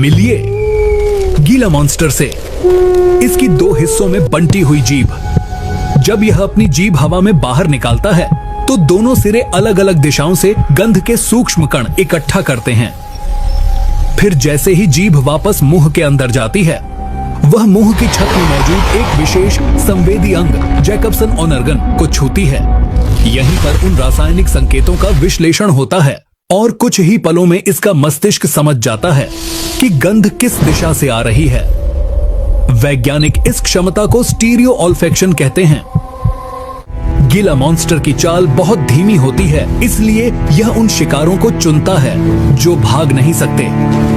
मिलिए गीला मॉन्स्टर से। इसकी दो हिस्सों में बंटी हुई जीभ। जब यह अपनी जीभ हवा में बाहर निकालता है तो दोनों सिरे अलग अलग दिशाओं से गंध के सूक्ष्म कण इकट्ठा करते हैं। फिर जैसे ही जीभ वापस मुंह के अंदर जाती है, वह मुंह की छत में मौजूद एक विशेष संवेदी अंग जैकबसन ऑर्गन को छूती है। यहीं पर उन रासायनिक संकेतों का विश्लेषण होता है और कुछ ही पलों में इसका मस्तिष्क समझ जाता है कि गंध किस दिशा से आ रही है। वैज्ञानिक इस क्षमता को स्टीरियो ऑल्फैक्शन कहते हैं। गीला मॉन्स्टर की चाल बहुत धीमी होती है, इसलिए यह उन शिकारों को चुनता है जो भाग नहीं सकते,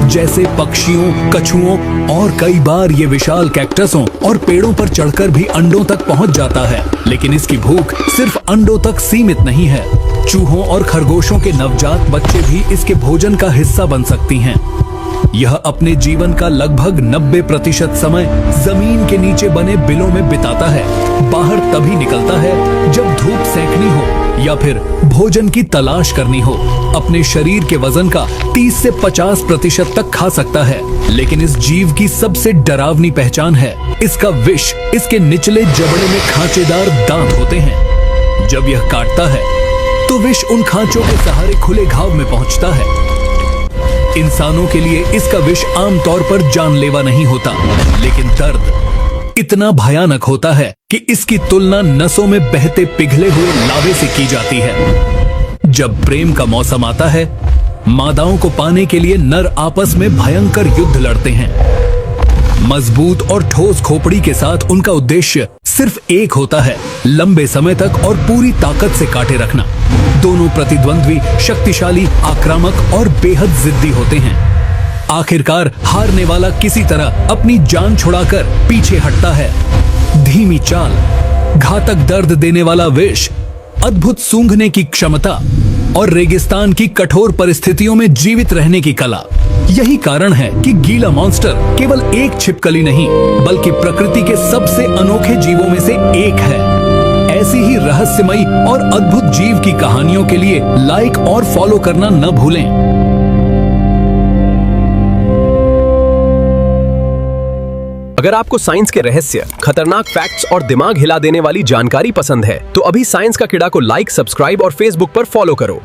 जैसे पक्षियों, कछुओं और कई बार ये विशाल कैक्टसों और पेड़ों पर चढ़कर भी अंडों तक पहुंच जाता है। लेकिन इसकी भूख सिर्फ अंडों तक सीमित नहीं है। चूहों और खरगोशों के नवजात बच्चे भी इसके भोजन का हिस्सा बन सकती हैं। यह अपने जीवन का लगभग 90% समय जमीन के नीचे बने बिलों में बिताता है। बाहर तभी निकलता है जब धूप सेंकनी हो या फिर भोजन की तलाश करनी हो। अपने शरीर के वजन का 30 से 50% तक खा सकता है। लेकिन इस जीव की सबसे डरावनी पहचान है इसका विष। इसके निचले जबड़े में खांचेदार दांत होते हैं। जब यह काटता है तो विष उन खांचों के सहारे खुले घाव में पहुंचता है। इंसानों के लिए इसका विष आमतौर पर जानलेवा नहीं होता, लेकिन दर्द इतना भयानक होता है कि इसकी तुलना नसों में बहते पिघले हुए लावे से की जाती है। जब प्रेम का मौसम आता है, मादाओं को पाने के लिए नर आपस में भयंकर युद्ध लड़ते हैं। मजबूत और ठोस खोपड़ी के साथ उनका उद्देश्य सिर्फ एक होता है, लंबे समय तक और पूरी ताकत से काटे रखना। दोनों प्रतिद्वंद्वी शक्तिशाली, आक्रामक और बेहद जिद्दी होते हैं। आखिरकार हारने वाला किसी तरह अपनी जान छुड़ाकर पीछे हटता है। धीमी चाल, घातक दर्द देने वाला विष, अद्भुत सूंघने की क्षमता और रेगिस्तान की कठोर परिस्थितियों में जीवित रहने की कला। यही कारण है कि गीला मॉन्स्टर केवल एक छिपकली नहीं, बल्कि प्रकृति के सबसे अनोखे जीवों में से एक है। ऐसी ही रहस्यमयी और अद्भुत जीव की कहानियों के लिए लाइक और फॉलो करना न भूलें। अगर आपको साइंस के रहस्य, खतरनाक फैक्ट्स और दिमाग हिला देने वाली जानकारी पसंद है, तो अभी साइंस का कीड़ा को लाइक, सब्सक्राइब और फेसबुक पर फॉलो करो।